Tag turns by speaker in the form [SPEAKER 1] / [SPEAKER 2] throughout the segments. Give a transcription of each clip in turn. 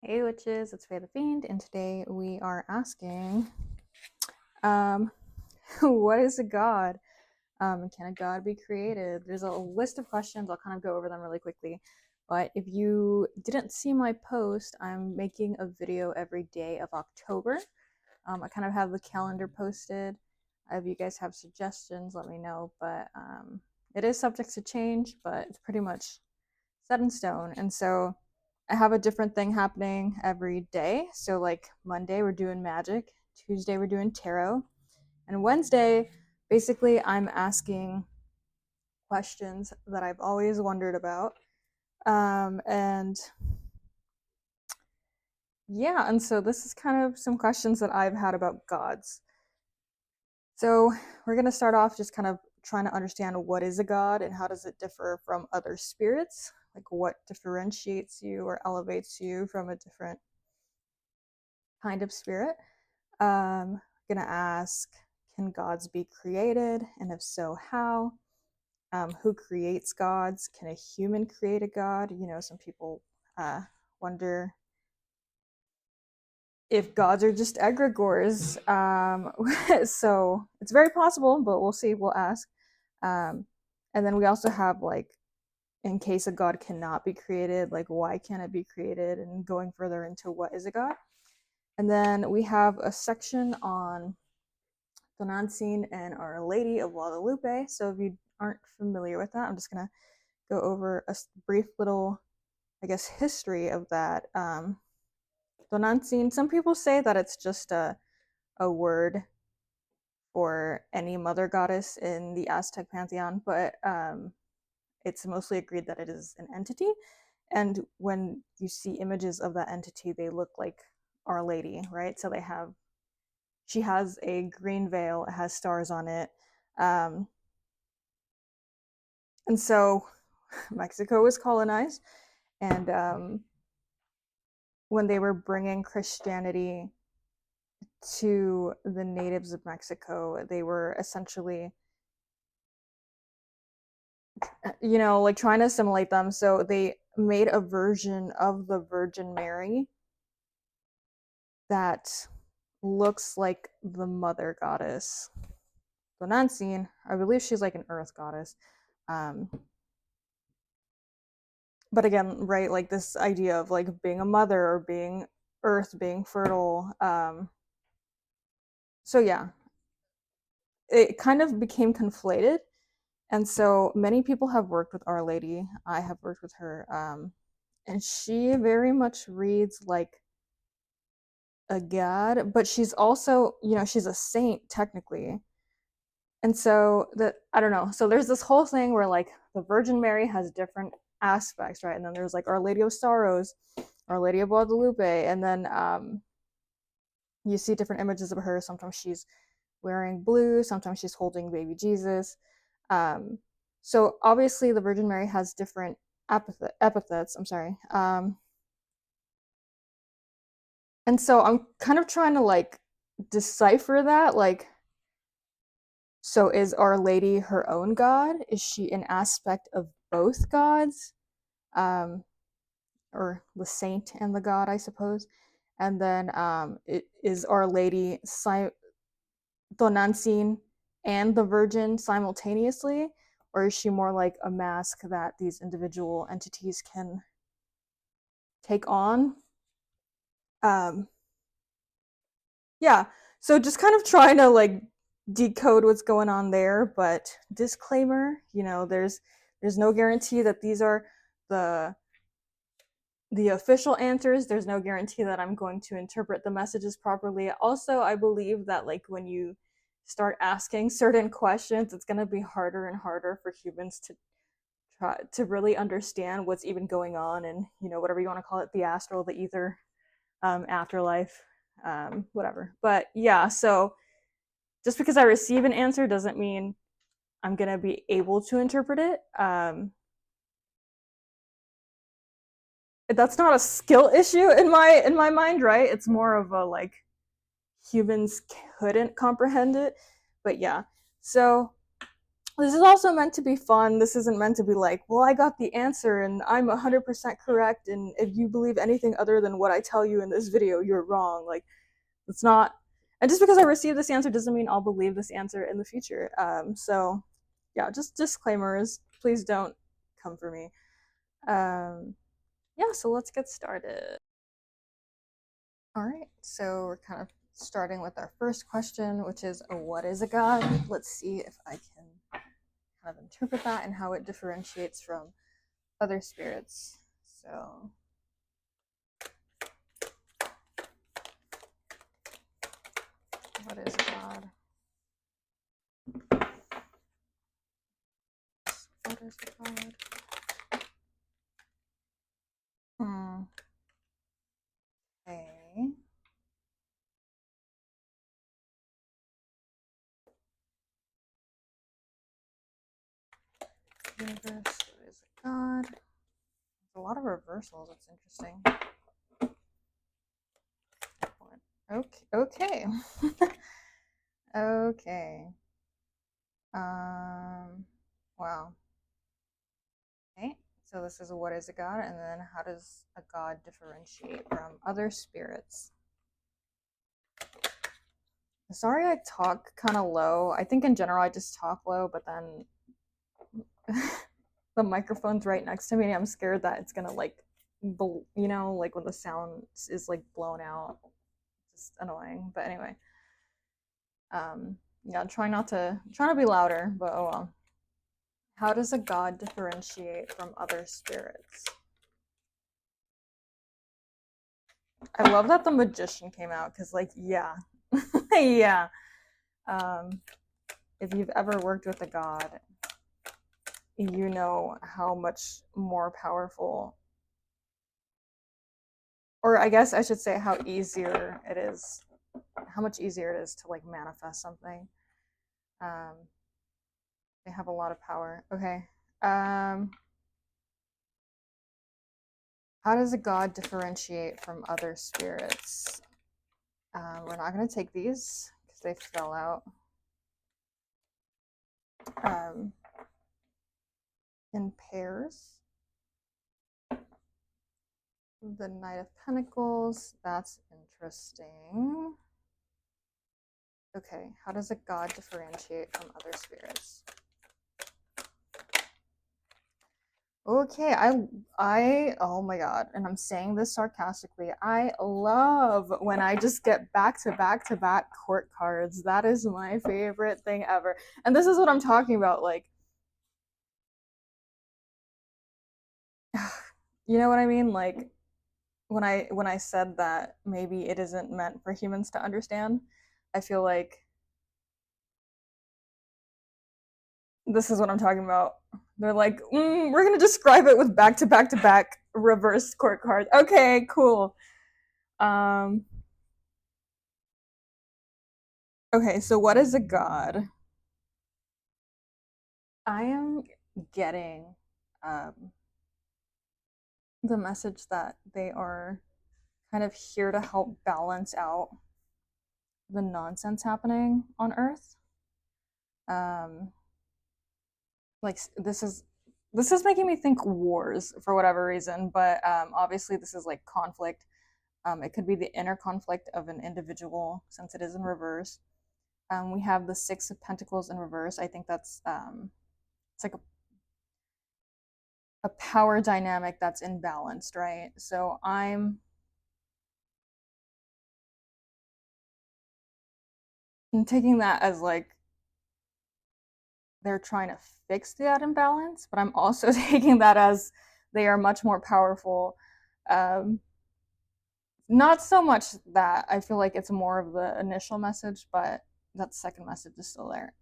[SPEAKER 1] Hey witches, it's Faye the Fiend, and today we are asking, um, what is a god? Can a god be created? There's a list of questions. I'll kind of go over them really quickly. But if you didn't see my post, I'm making a video every day of October. I kind of have the calendar posted. If you guys have suggestions, let me know. But it is subject to change, but it's pretty much set in stone. And so I have a different thing happening every day. So, like Monday, we're doing magic, Tuesday, we're doing tarot, and Wednesday, basically, I'm asking questions that I've always wondered about. And yeah, and so this is kind of some questions that I've had about gods. So, we're going to start off just kind of trying to understand what is a god and how does it differ from other spirits? Like, what differentiates you or elevates you from a different kind of spirit? Gonna ask, can gods be created? And if so, how? Who creates gods? Can a human create a god? You know, some people wonder if gods are just egregores. So it's very possible, but we'll see. We'll ask. Um, and then we also have like, in case a god cannot be created, like why can't it be created? And going further into what is a god. And then we have a section on Tonantzin and Our Lady of Guadalupe. So if you aren't familiar with that, I'm just gonna go over a brief little, I guess, history of that. Tonantzin. Some people say that it's just a word for any mother goddess in the Aztec pantheon, but it's mostly agreed that it is an entity. And when you see images of that entity, they look like Our Lady, right? So she has a green veil, it has stars on it. Um, and so Mexico was colonized, and when they were bringing Christianity to the natives of Mexico, they were essentially, like trying to assimilate them. So they made a version of the Virgin Mary that looks like the mother goddess. Tonantzin, I believe she's like an earth goddess. Um, but again, right, like this idea of like being a mother or being earth, being fertile. So yeah, it kind of became conflated. And so many people have worked with Our Lady. I have worked with her. And she very much reads like a god, but she's also, she's a saint technically. And so I don't know. So there's this whole thing where like the Virgin Mary has different aspects, right? And then there's like Our Lady of Sorrows, Our Lady of Guadalupe, and then you see different images of her. Sometimes she's wearing blue, sometimes she's holding baby Jesus. Um, so obviously the Virgin Mary has different epithets. I'm sorry. And so I'm kind of trying to like decipher that. Like, so is Our Lady her own god? Is she an aspect of both gods? Um, or the saint and the god, I suppose. And then is Our Lady Tonantzin and the Virgin simultaneously, or is she more like a mask that these individual entities can take on? Um, yeah, so just kind of trying to like decode what's going on there, but disclaimer, there's no guarantee that these are the the official answers. There's no guarantee that I'm going to interpret the messages properly. Also, I believe that like when you start asking certain questions, it's going to be harder and harder for humans to try to really understand what's even going on, and whatever you want to call it, the astral, the ether, afterlife, whatever. But yeah, so just because I receive an answer doesn't mean I'm going to be able to interpret it. That's not a skill issue in my mind, right? It's more of a like humans couldn't comprehend it. But yeah, so this is also meant to be fun. This isn't meant to be like, well, I got the answer and I'm 100% correct. And if you believe anything other than what I tell you in this video, you're wrong. Like, it's not. And just because I received this answer doesn't mean I'll believe this answer in the future. So, yeah, just disclaimers. Please don't come for me. Yeah, so let's get started. All right, so we're kind of starting with our first question, which is what is a god? Let's see if I can kind of interpret that and how it differentiates from other spirits. So, what is a god? What is a god? Okay. Universe, what is a god? There's a lot of reversals. It's interesting. Okay. Okay. Wow. Okay. So this is what is a god, and then how does a god differentiate from other spirits? Sorry, I talk kind of low. I think in general I just talk low, but then the microphone's right next to me, and I'm scared that it's gonna like, like when the sound is like blown out. It's just annoying. But anyway, yeah, trying to be louder, but oh well. How does a god differentiate from other spirits? I love that the magician came out because, like, yeah, yeah. Um, if you've ever worked with a god, you know how much more powerful, or I guess I should say how easier it is, how much easier it is to like manifest something. Um, they have a lot of power. Okay. How does a god differentiate from other spirits? We're not going to take these because they fell out. In pairs. The Knight of Pentacles, that's interesting. Okay, how does a god differentiate from other spirits? Okay, oh my god, and I'm saying this sarcastically, I love when I just get back to back to back court cards. That is my favorite thing ever. And this is what I'm talking about, like, you know what I mean? Like, when I said that maybe it isn't meant for humans to understand, I feel like this is what I'm talking about. They're like, we're gonna describe it with back to back to back reversed court cards. Okay, cool. Okay, so what is a god? I am getting the message that they are kind of here to help balance out the nonsense happening on Earth. Like this is making me think wars for whatever reason, but obviously this is like conflict. It could be the inner conflict of an individual since it is in reverse. We have the Six of Pentacles in reverse. I think that's it's like a power dynamic that's imbalanced, right? So I'm taking that as like they're trying to fix that imbalance, but I'm also taking that as they are much more powerful. Not so much that. I feel like it's more of the initial message, but that second message is still there.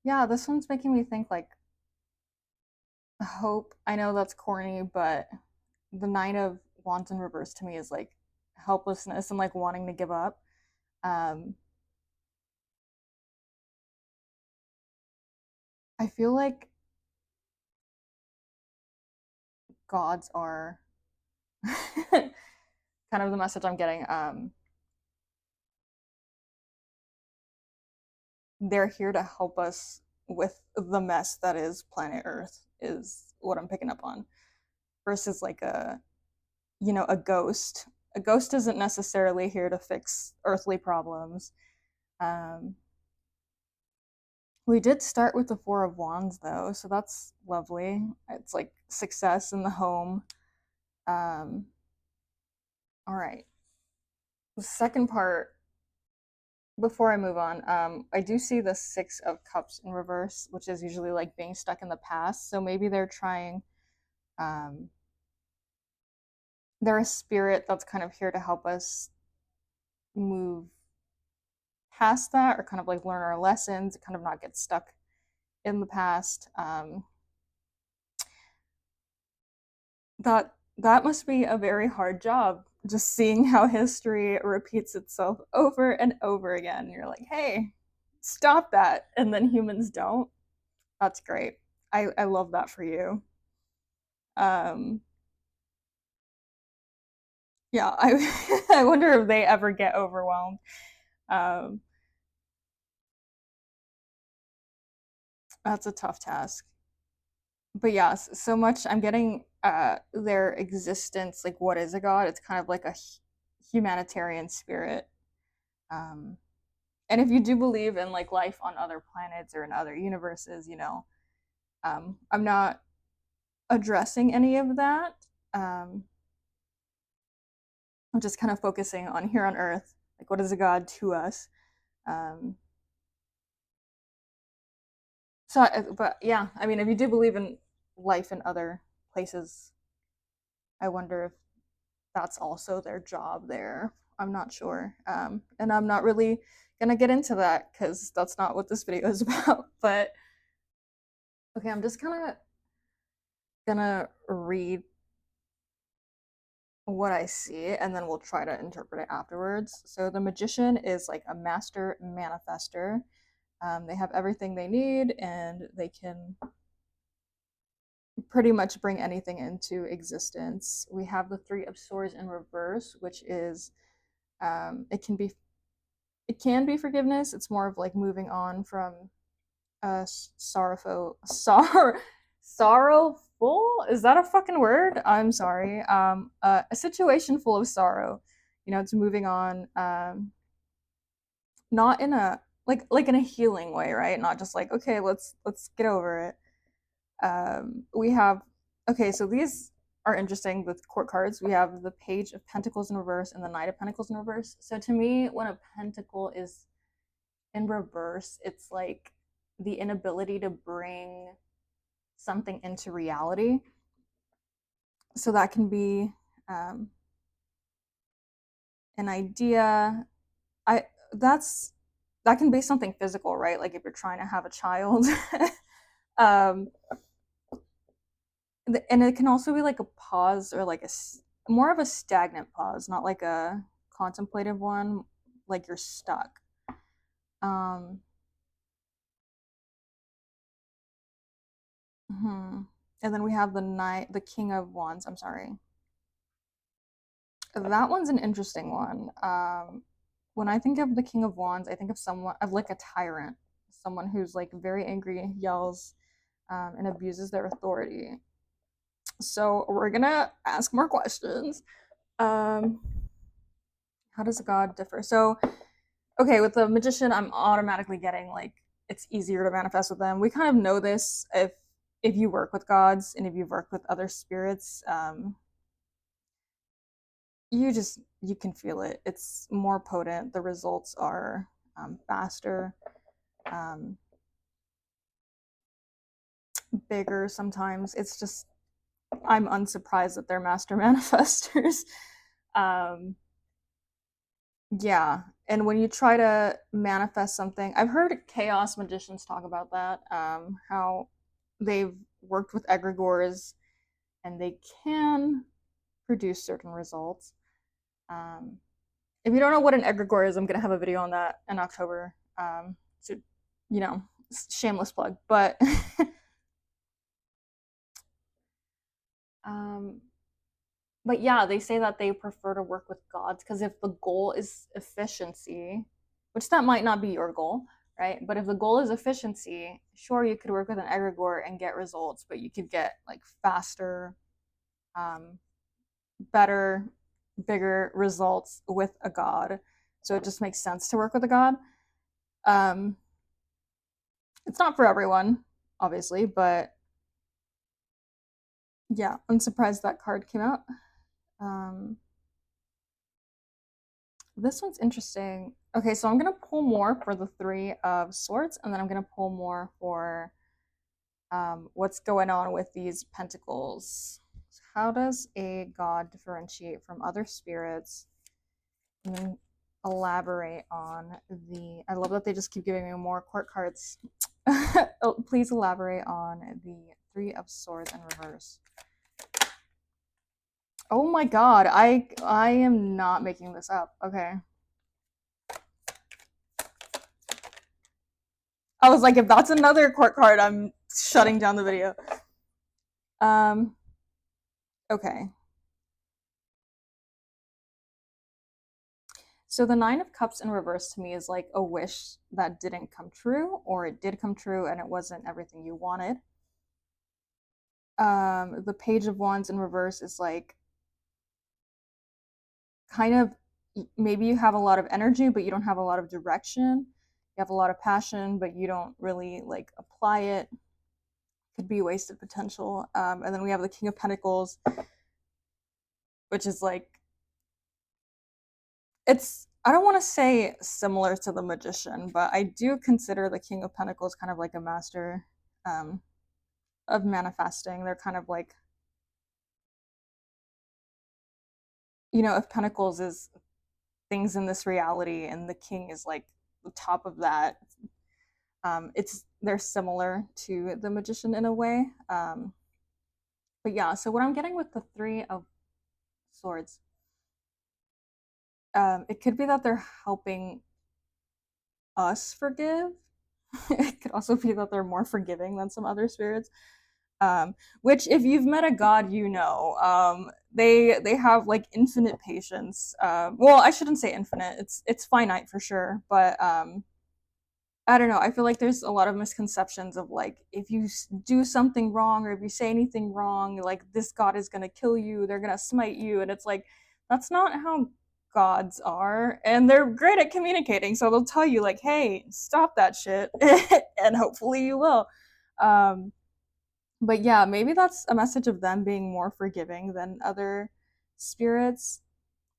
[SPEAKER 1] Yeah, this one's making me think like hope. I know that's corny, but the Nine of Wands in reverse to me is like helplessness and like wanting to give up. I feel like gods are kind of the message I'm getting. they're here to help us with the mess that is planet Earth, is what I'm picking up on. Versus like a ghost. A ghost isn't necessarily here to fix earthly problems. Um, we did start with the Four of Wands though, so that's lovely. It's like success in the home. Um, all right. The second part, before I move on, I do see the Six of Cups in reverse, which is usually like being stuck in the past. So maybe they're trying, um, they're a spirit that's kind of here to help us move past that, or kind of like learn our lessons, kind of not get stuck in the past. That must be a very hard job, just seeing how history repeats itself over and over again. You're like, hey, stop that, and then humans don't. That's great. I love that for you. Um, yeah, I I wonder if they ever get overwhelmed. Um, that's a tough task. But yeah, so much I'm getting their existence, like what is a god? It's kind of like a humanitarian spirit. Um, and if you do believe in like life on other planets or in other universes, I'm not addressing any of that. Um, I'm just kind of focusing on here on Earth, like what is a god to us. Um, but yeah, I mean, if you do believe in life in other places, I wonder if that's also their job there. I'm not sure. And I'm not really gonna get into that because that's not what this video is about. But okay, I'm just kind of gonna read what I see and then we'll try to interpret it afterwards. So the magician is like a master manifester. They have everything they need and they can pretty much bring anything into existence. We have the Three of Swords in reverse, which is it can be forgiveness. It's more of like moving on from a sorrowful. Is that a fucking word? I'm sorry. A situation full of sorrow. It's moving on. Not in a like in a healing way, right? Not just like okay, let's get over it. We have okay, so these are interesting with court cards. We have the Page of Pentacles in reverse and the Knight of Pentacles in reverse. So to me, when a pentacle is in reverse, it's like the inability to bring something into reality. So that can be um, an idea. I that's that can be something physical, right? Like if you're trying to have a child. um, and it can also be like a pause or like more of a stagnant pause, not like a contemplative one, like you're stuck. Um, hmm. And then we have the King of Wands. I'm sorry. That one's an interesting one. When I think of the King of Wands, I think of like a tyrant, someone who's like very angry, yells, and abuses their authority. So we're gonna ask more questions. Um, how does a god differ? So, okay, with the magician, I'm automatically getting like it's easier to manifest with them. We kind of know this if you work with gods and if you've worked with other spirits. You can feel it. It's more potent. The results are faster, um, bigger. Sometimes it's just I'm unsurprised that they're master manifestors. um, yeah, and when you try to manifest something, I've heard chaos magicians talk about that. How they've worked with egregores and they can produce certain results. Um, if you don't know what an egregore is, I'm gonna have a video on that in October. So you know, shameless plug, but um, but yeah, they say that they prefer to work with gods because if the goal is efficiency, which that might not be your goal, right? But if the goal is efficiency, sure, you could work with an egregore and get results, but you could get like faster, um, better, bigger results with a god. So it just makes sense to work with a god. Um, it's not for everyone, obviously, but yeah, I'm surprised that card came out. Um, this one's interesting. Okay, so I'm gonna pull more for the Three of Swords, and then I'm gonna pull more for what's going on with these pentacles. How does a god differentiate from other spirits? And then elaborate on the. I love that they just keep giving me more court cards. Oh, please elaborate on the Three of Swords in reverse. Oh my god, I am not making this up. Okay. I was like, if that's another court card, I'm shutting down the video. Okay. So the Nine of Cups in reverse to me is like a wish that didn't come true, or it did come true and it wasn't everything you wanted. The Page of Wands in reverse is like kind of maybe you have a lot of energy, but you don't have a lot of direction. You have a lot of passion, but you don't really like apply it. Could be wasted potential. And then we have the King of Pentacles, which is like it's I don't want to say similar to the Magician, but I do consider the King of Pentacles kind of like a master of manifesting. They're kind of like, if Pentacles is things in this reality and the King is like the top of that, they're similar to the Magician in a way. But yeah, so what I'm getting with the Three of Swords, it could be that they're helping us forgive. It could also be that they're more forgiving than some other spirits. Which, if you've met a god, they have like infinite patience. Well, I shouldn't say infinite; it's finite for sure. But I don't know. I feel like there's a lot of misconceptions of like if you do something wrong or if you say anything wrong, like this god is gonna kill you, they're gonna smite you, and it's like that's not how gods are, and they're great at communicating. So they'll tell you like, "Hey, stop that shit," and hopefully you will. Um, but yeah, maybe that's a message of them being more forgiving than other spirits.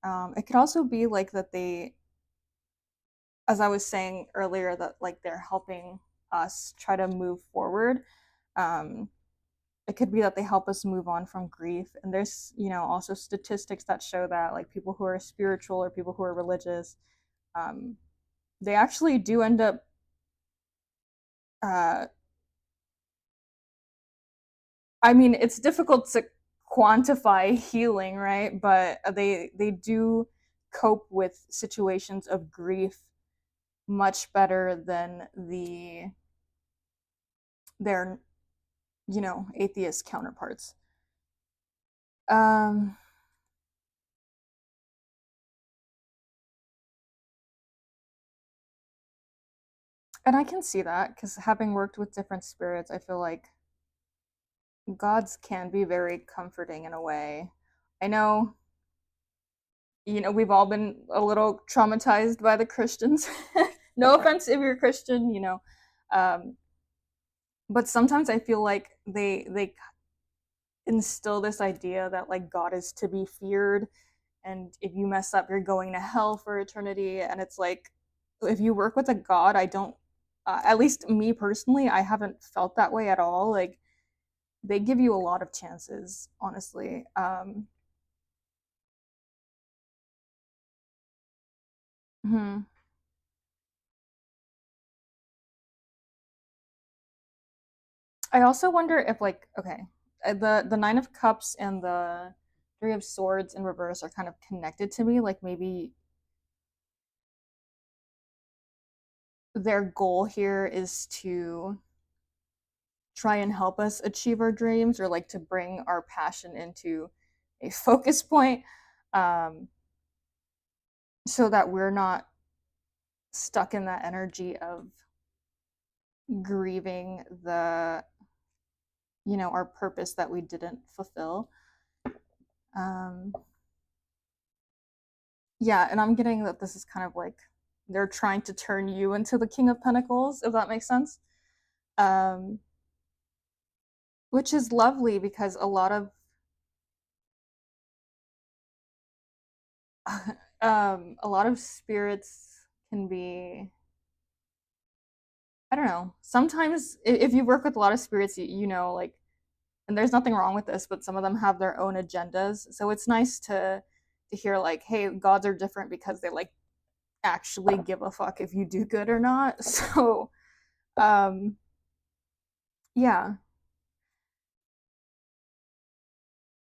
[SPEAKER 1] It could also be like that they, as I was saying earlier, that like they're helping us try to move forward. Um, it could be that they help us move on from grief. And there's, also statistics that show that like people who are spiritual or people who are religious, um, they actually do end up uh, I mean, it's difficult to quantify healing, right? But they do cope with situations of grief much better than their atheist counterparts. Um, and I can see that because having worked with different spirits, I feel like gods can be very comforting in a way. I know, we've all been a little traumatized by the Christians. No offense if you're Christian, um, but sometimes I feel like they instill this idea that like God is to be feared, and if you mess up, you're going to hell for eternity. And it's like, if you work with a God, I don't. At least me personally, I haven't felt that way at all. Like they give you a lot of chances, honestly. Hmm. I also wonder if like okay, the Nine of Cups and the Three of Swords in reverse are kind of connected to me. Like maybe their goal here is to try and help us achieve our dreams, or like to bring our passion into a focus point, um, so that we're not stuck in that energy of grieving the, you know, our purpose that we didn't fulfill. Um, yeah, and I'm getting that this is kind of like they're trying to turn you into the King of Pentacles, if that makes sense. Um, which is lovely because a lot of spirits can be, I don't know. Sometimes if you work with a lot of spirits, you know, like, and there's nothing wrong with this, but some of them have their own agendas. So it's nice to hear like, hey, gods are different because they like actually give a fuck if you do good or not. So um yeah.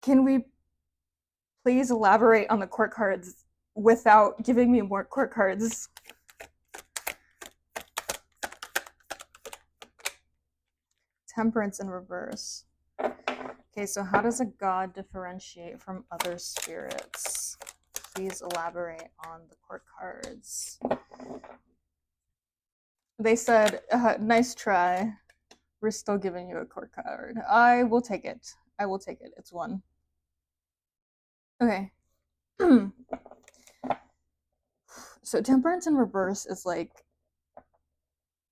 [SPEAKER 1] Can we please elaborate on the court cards without giving me more court cards? Temperance in reverse. Okay, so how does a god differentiate from other spirits? Please elaborate on the court cards. They said, nice try. We're still giving you a court card. I will take it. I will take it. It's one. Okay. So temperance in reverse is like,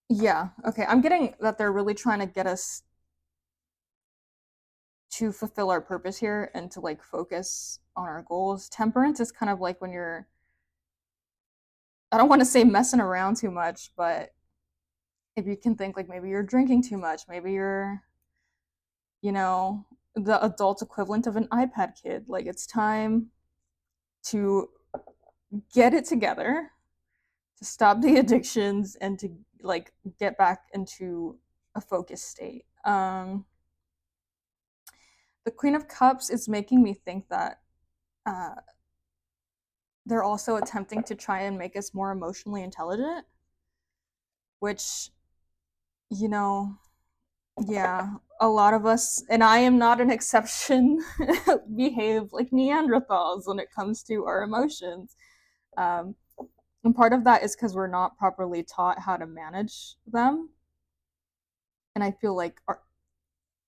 [SPEAKER 1] yeah, okay. I'm getting that they're really trying to get us to fulfill our purpose here and to like focus on our goals. Temperance is kind of like when you're, I don't want to say messing around too much, but if you can think like maybe you're drinking too much, maybe you're, you know, the adult equivalent of an iPad kid. Like it's time to get it together, to stop the addictions, and to like get back into a focused state. The Queen of Cups is making me think that uh, they're also attempting to try and make us more emotionally intelligent, which, you know, yeah, a lot of us, and I am not an exception, behave like Neanderthals when it comes to our emotions. Um, and part of that is because we're not properly taught how to manage them. And I feel like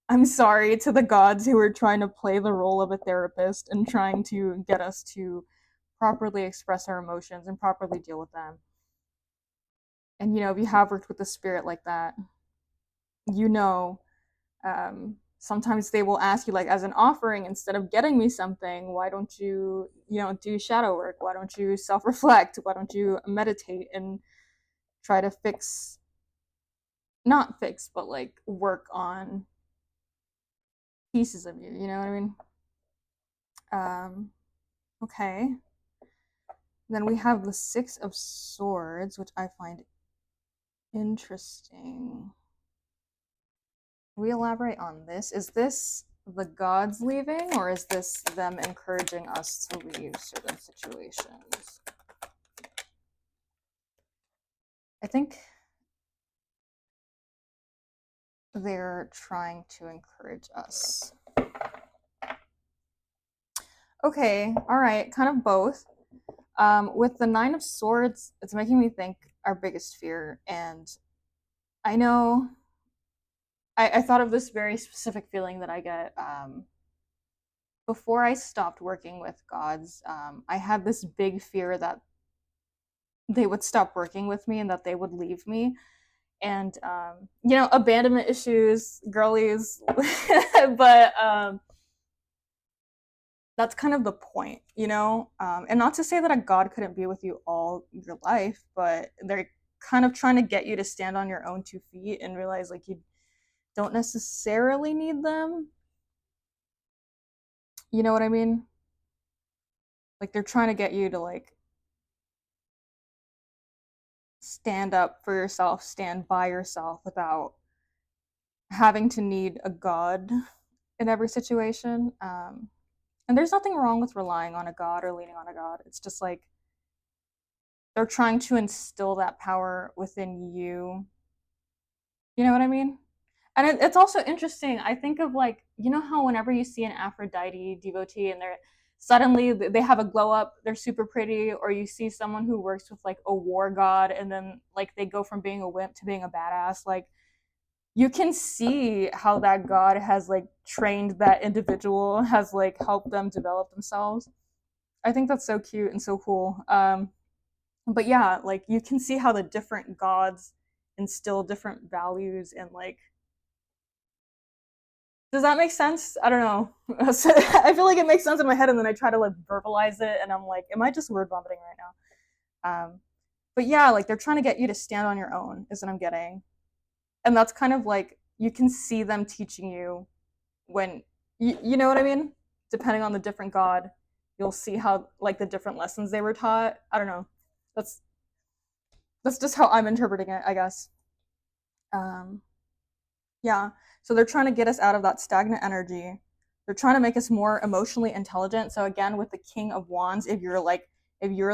[SPEAKER 1] I'm sorry to the gods who are trying to play the role of a therapist and trying to get us to properly express our emotions and properly deal with them. And you know, if you have worked with a spirit like that, you know, sometimes they will ask you like as an offering, instead of getting me something, why don't you, you know, do shadow work? Why don't you self-reflect? Why don't you meditate and try to fix, not fix, but like work on pieces of you, you know what I mean? um okay, then we have the Six of Swords, which I find interesting. We elaborate on this. Is this the gods leaving, or is this them encouraging us to leave certain situations? I think they're trying to encourage us. Okay, all right, kind of both. With the Nine of Swords, it's making me think our biggest fear, and I know I thought of this very specific feeling that I get before I stopped working with gods. I had this big fear that they would stop working with me and that they would leave me. And, you know, abandonment issues, girlies, but that's kind of the point, you know? And not to say that a god couldn't be with you all your life, but they're kind of trying to get you to stand on your own 2 feet and realize like you don't necessarily need them. You know what I mean? Like they're trying to get you to like stand up for yourself, stand by yourself without having to need a god in every situation. And there's nothing wrong with relying on a god or leaning on a god. It's just like they're trying to instill that power within you. You know what I mean? And it's also interesting. I think of like, you know how whenever you see an Aphrodite devotee and they're suddenly they have a glow up, they're super pretty, or you see someone who works with like a war god and then like they go from being a wimp to being a badass. Like you can see how that God has like trained that individual, has like helped them develop themselves. I think that's so cute and so cool. But yeah, like you can see how the different gods instill different values and like, does that make sense? I don't know. I feel like it makes sense in my head, and then I try to like verbalize it, and I'm like, am I just word vomiting right now? But yeah, like they're trying to get you to stand on your own, is what I'm getting, and that's kind of like you can see them teaching you when you know what I mean. Depending on the different god, you'll see how like the different lessons they were taught. I don't know. That's that's just how I'm interpreting it, I guess. Um, Yeah. So they're trying to get us out of that stagnant energy. They're trying to make us more emotionally intelligent. So again, with the King of Wands, if you're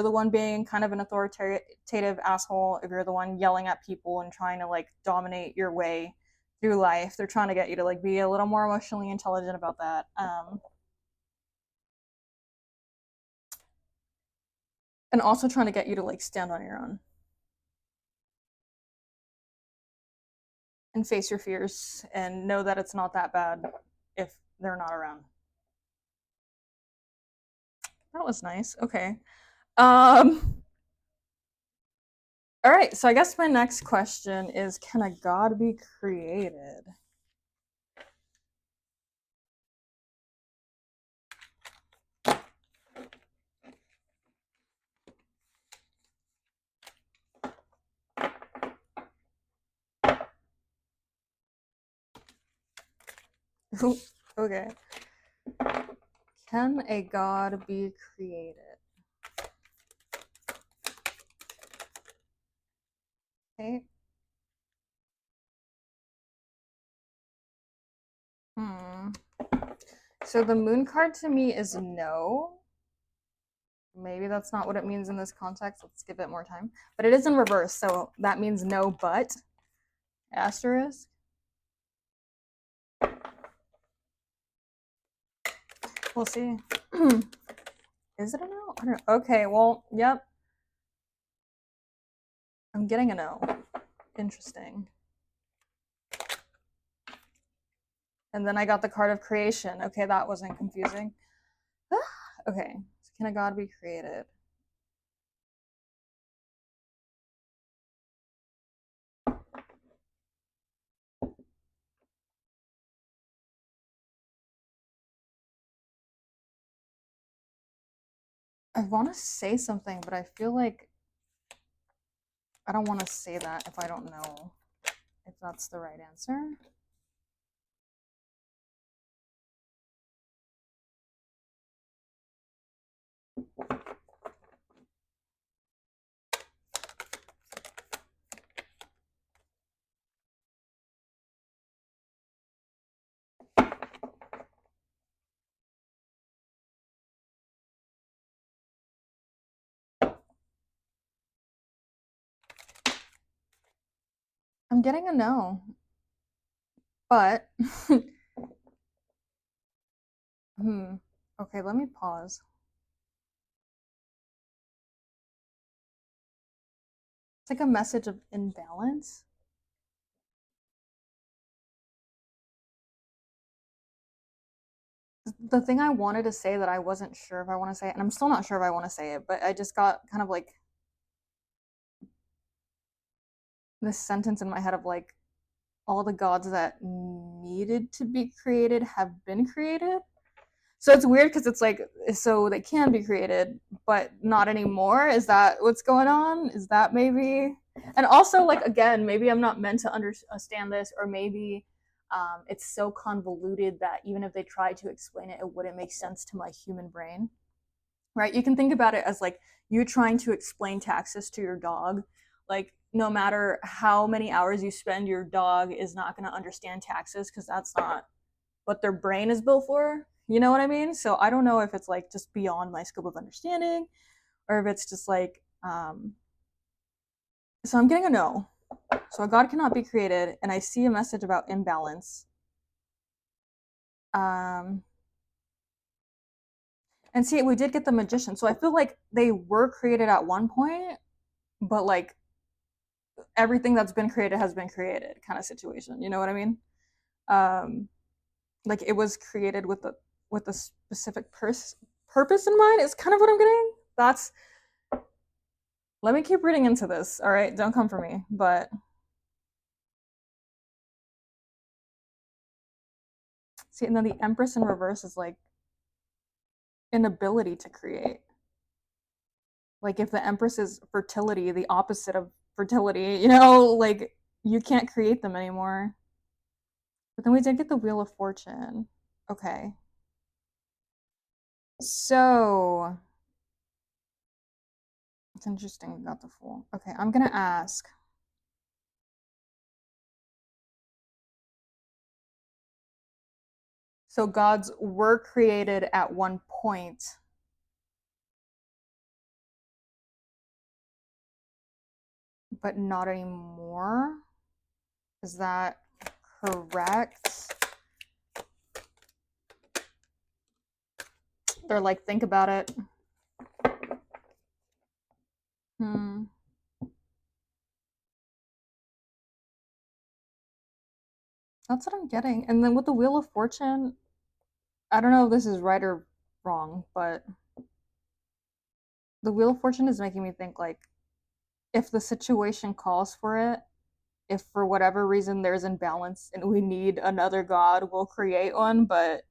[SPEAKER 1] the one being kind of an authoritative asshole, if you're the one yelling at people and trying to like dominate your way through life, they're trying to get you to like be a little more emotionally intelligent about that. And also trying to get you to like stand on your own and face your fears and know that it's not that bad if they're not around. That was nice. Okay. Um All right, so I guess my next question is, can a god be created? Okay. Can a god be created? Okay. Hmm. So the moon card to me is no. Maybe that's not what it means in this context. Let's give it more time. But it is in reverse, so that means no, but asterisk. We'll see. Is it a no? I don't know. Okay, well, yep. I'm getting a no. Interesting. And then I got the card of creation. Okay, that wasn't confusing. Okay, so can a god be created? I want to say something, but I feel like I don't want to say that if I don't know if that's the right answer. I'm getting a no, but hmm. Okay, let me pause. It's like a message of imbalance. The thing I wanted to say that I wasn't sure if I want to say it, and I'm still not sure if I want to say it, but I just got kind of like this sentence in my head of like all the gods that needed to be created have been created. So it's weird because it's like, so they can be created, but not anymore. Is that what's going on? Is that maybe? And also, like, again, maybe I'm not meant to understand this, or maybe it's so convoluted that even if they tried to explain it, it wouldn't make sense to my human brain, right? You can think about it as like you trying to explain taxes to your dog. Like, no matter how many hours you spend, your dog is not going to understand taxes because that's not what their brain is built for. You know what I mean? So I don't know if it's like just beyond my scope of understanding, or if it's just like so I'm getting a no. So a god cannot be created, and I see a message about imbalance. Um and see, we did get the magician. So I feel like they were created at one point, but like everything that's been created has been created kind of situation. You know what I mean? Um, like it was created with a specific purpose in mind. Is kind of what I'm getting. That's Let me keep reading into this. All right, don't come for me. But see, and then the Empress in reverse is like inability to create. Like if the Empress is fertility, the opposite of fertility, like you can't create them anymore. But then we did get the Wheel of Fortune. Okay. So it's interesting we got the Fool. Okay, I'm gonna ask. So gods were created at one point, but not anymore. Is that correct? They're like, think about it. Hmm. That's what I'm getting. And then with the Wheel of Fortune, I don't know if this is right or wrong, but the Wheel of Fortune is making me think like if the situation calls for it, if for whatever reason there's imbalance and we need another god, we'll create one, but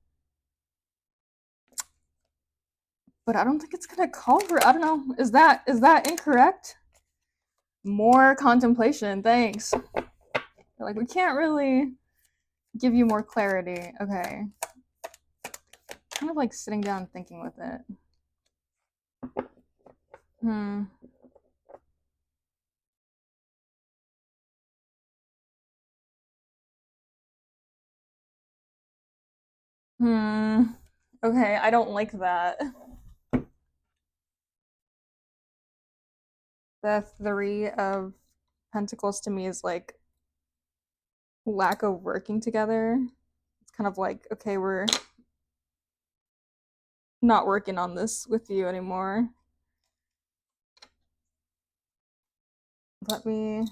[SPEAKER 1] I don't think it's gonna call for. I don't know. Is that incorrect? More contemplation. Thanks. Like we can't really give you more clarity. Okay. Kind of like sitting down and thinking with it. Hmm. Hmm. Okay, I don't like that. The Three of Pentacles to me is like lack of working together. It's kind of like, okay, we're not working on this with you anymore. Let me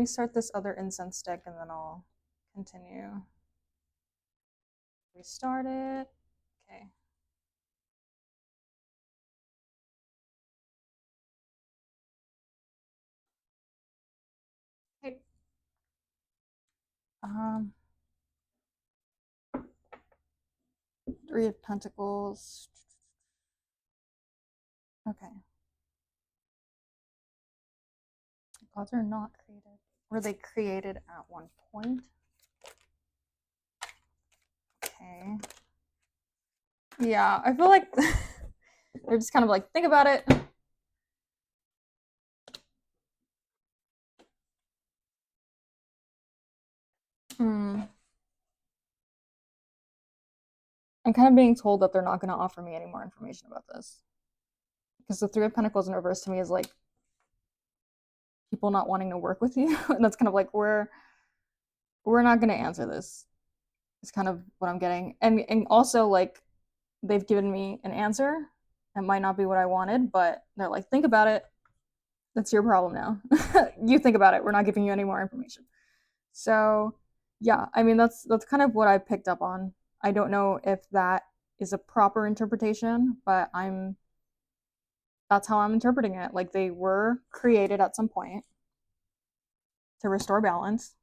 [SPEAKER 1] start this other incense stick and then I'll continue. Restart it. Okay. Hey. Um, Three of Pentacles. Okay. Gods are not created. Were they created at one point? Okay. Yeah, I feel like they're just kind of like, think about it. Hmm. I'm kind of being told that they're not going to offer me any more information about this. Because the Three of Pentacles in reverse to me is like people not wanting to work with you. And that's kind of like, we're not going to answer this. It's kind of what I'm getting. And also like they've given me an answer. It might not be what I wanted, but they're like, think about it. That's your problem now. You think about it. We're not giving you any more information. So yeah, I mean that's kind of what I picked up on. I don't know if that is a proper interpretation, but that's how I'm interpreting it. Like they were created at some point to restore balance,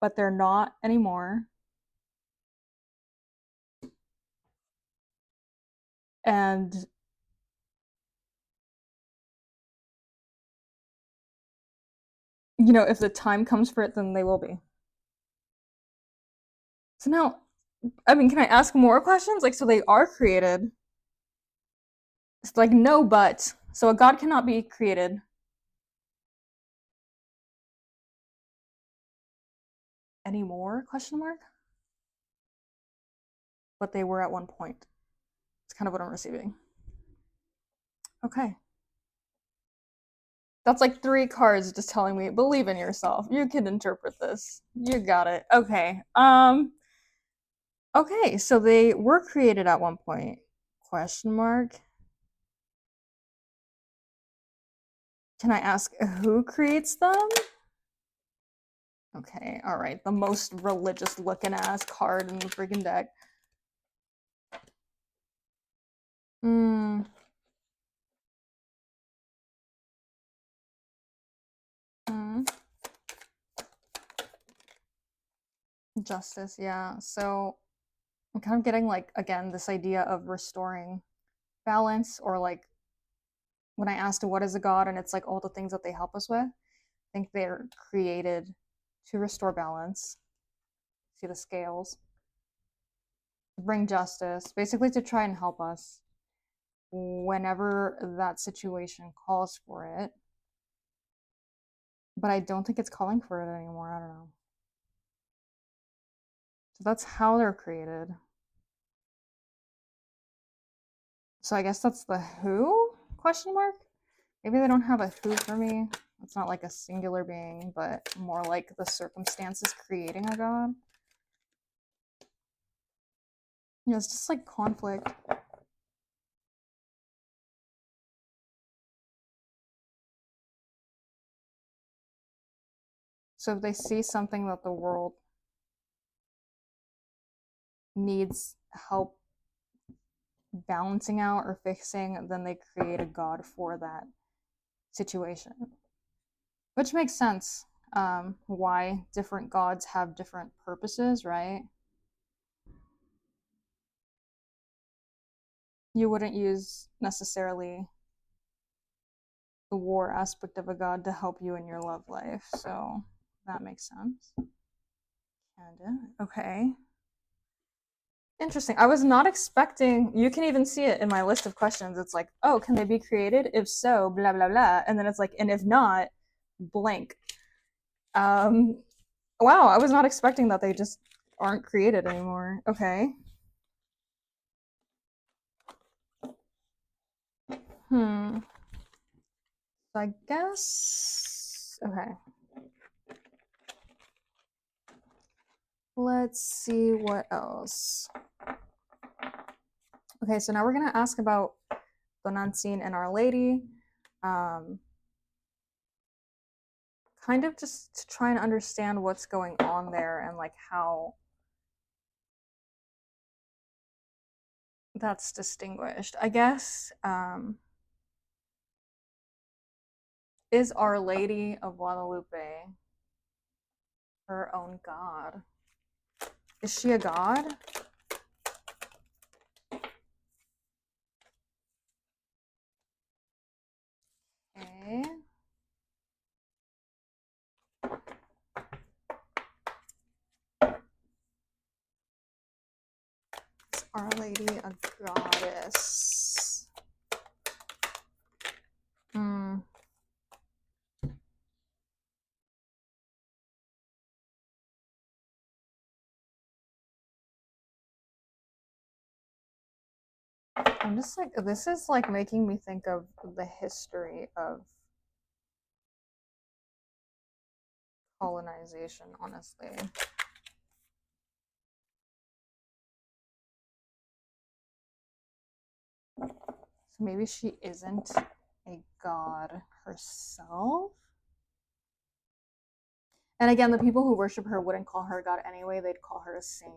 [SPEAKER 1] but they're not anymore. And if the time comes for it, then they will be. So now, I mean, can I ask more questions? Like, so they are created. It's like no, but so a god cannot be created anymore? Question mark. But they were at one point. It's kind of what I'm receiving. Okay. That's like three cards just telling me believe in yourself. You can interpret this. You got it. Okay. Okay, so they were created at one point. Question mark. Can I ask who creates them? Okay, all right. The most religious looking ass card in the freaking deck. Hmm. Hmm. Justice, yeah. So I'm kind of getting like again this idea of restoring balance, or like when I asked what is a god and it's like all the things that they help us with. I think they're created to restore balance. See the scales, to bring justice, basically to try and help us whenever that situation calls for it. But I don't think it's calling for it anymore. I don't know. So that's how they're created. So I guess that's the who question mark. Maybe they don't have a who for me. It's not like a singular being, but more like the circumstances creating a god. Yeah, it's just like conflict. So if they see something that the world needs help balancing out or fixing, then they create a god for that situation. Which makes sense. Why different gods have different purposes, right? You wouldn't use necessarily the war aspect of a god to help you in your love life, so that makes sense. Canada. Okay. Interesting. I was not expecting. You can even see it in my list of questions. It's like, oh, can they be created? If so, blah blah blah, and then it's like, and if not, blank. Um, wow, I was not expecting that they just aren't created anymore. Okay. Hmm. So I guess. Okay. Let's see what else. Okay, so now we're gonna ask about Tonantzin and Our Lady. Um, kind of just to try and understand what's going on there and like how that's distinguished. I guess is Our Lady of Guadalupe her own god? Is she a god? Okay. Is Our Lady a goddess? Hmm. I'm just like, this is like making me think of the history of colonization, honestly. So maybe she isn't a god herself. And again, the people who worship her wouldn't call her a god anyway, they'd call her a saint.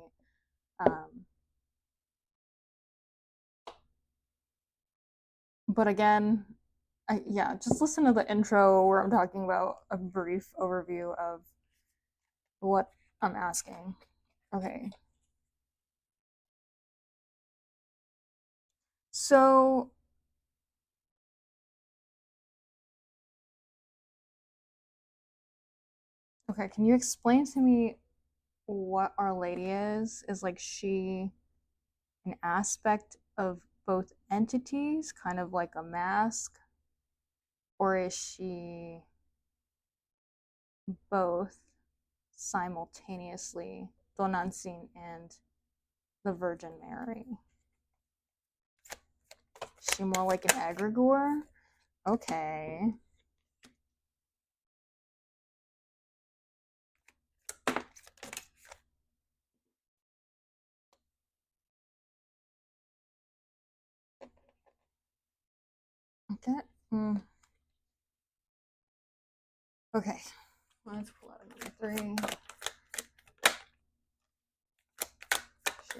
[SPEAKER 1] But again, yeah, just listen to the intro where I'm talking about a brief overview of what I'm asking. Okay. So, okay, can you explain to me what Our Lady is? Is like she an aspect of both entities, kind of like a mask? Or is she both simultaneously, Tonantzin and the Virgin Mary? Is she more like an egregore? Okay. Okay. Okay, let's pull out a number 3.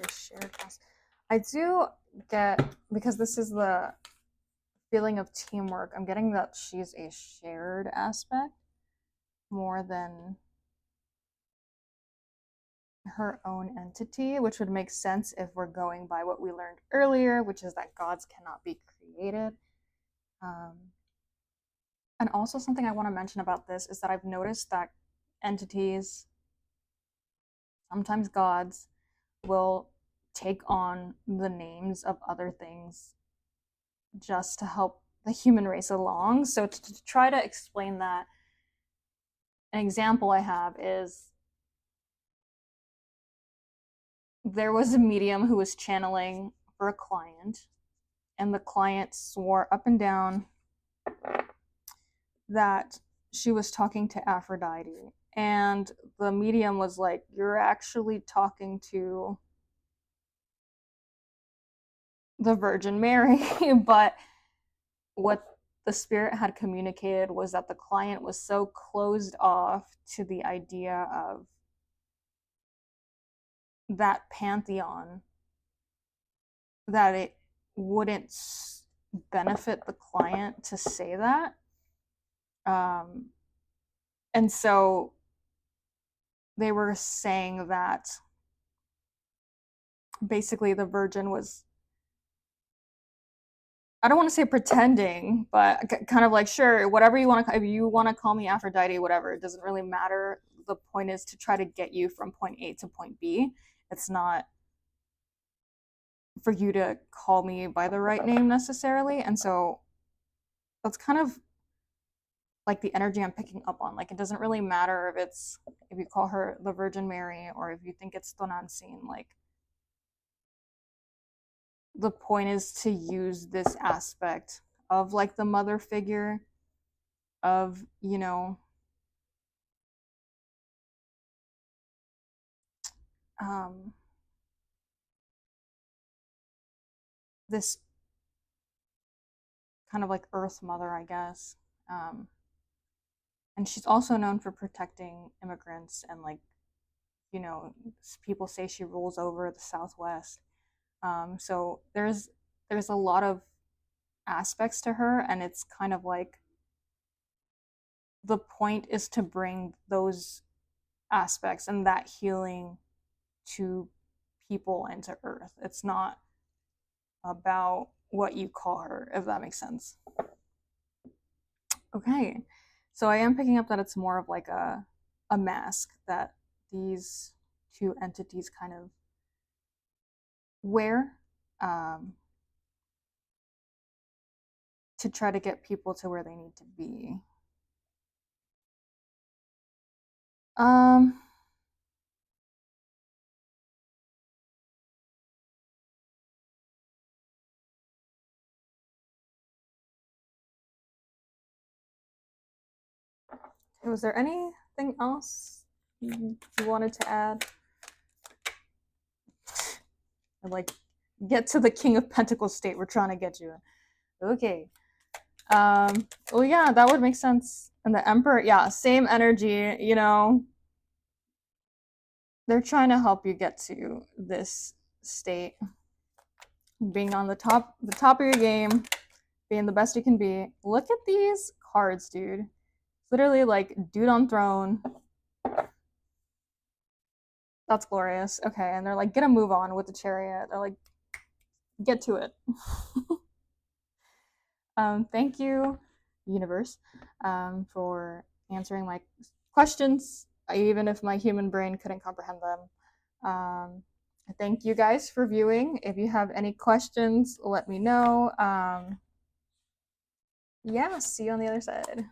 [SPEAKER 1] Shared task. I do get, because this is the feeling of teamwork, I'm getting that she's a shared aspect more than her own entity, which would make sense if we're going by what we learned earlier, which is that gods cannot be created. And also, something I want to mention about this is that I've noticed that entities, sometimes gods, will take on the names of other things just to help the human race along. So, to try to explain that, an example I have is there was a medium who was channeling for a client, and the client swore up and down that she was talking to Aphrodite. And the medium was like, "You're actually talking to the Virgin Mary." But what the spirit had communicated was that the client was so closed off to the idea of that pantheon that it wouldn't benefit the client to say that. And so they were saying that basically the Virgin was, I don't want to say pretending, but kind of like, sure, whatever you want to, if you want to call me Aphrodite, whatever, it doesn't really matter. The point is to try to get you from point A to point B. It's not for you to call me by the right name necessarily. And so that's kind of like the energy I'm picking up on. Like, it doesn't really matter if you call her the Virgin Mary or if you think it's Tonantzin. Like, the point is to use this aspect of like the mother figure of, um, this kind of like Earth Mother, I guess. Um, and she's also known for protecting immigrants and like, people say she rules over the Southwest. So there's a lot of aspects to her, and it's kind of like the point is to bring those aspects and that healing to people and to Earth. It's not about what you call her, if that makes sense. Okay, so I am picking up that it's more of like a mask that these two entities kind of wear, um, to try to get people to where they need to be. Um, was there anything else you wanted to add? And like, get to the King of Pentacles state we're trying to get you in. Okay. Well, yeah, that would make sense. And the Emperor, yeah, same energy, they're trying to help you get to this state, being on the top of your game, being the best you can be. Look at these cards, dude. It's literally like dude on throne. That's glorious. Okay, and they're like, get a move on with the Chariot. They're like, get to it. Thank you, universe, for answering my questions, even if my human brain couldn't comprehend them. Thank you guys for viewing. If you have any questions, let me know. Yeah, see you on the other side.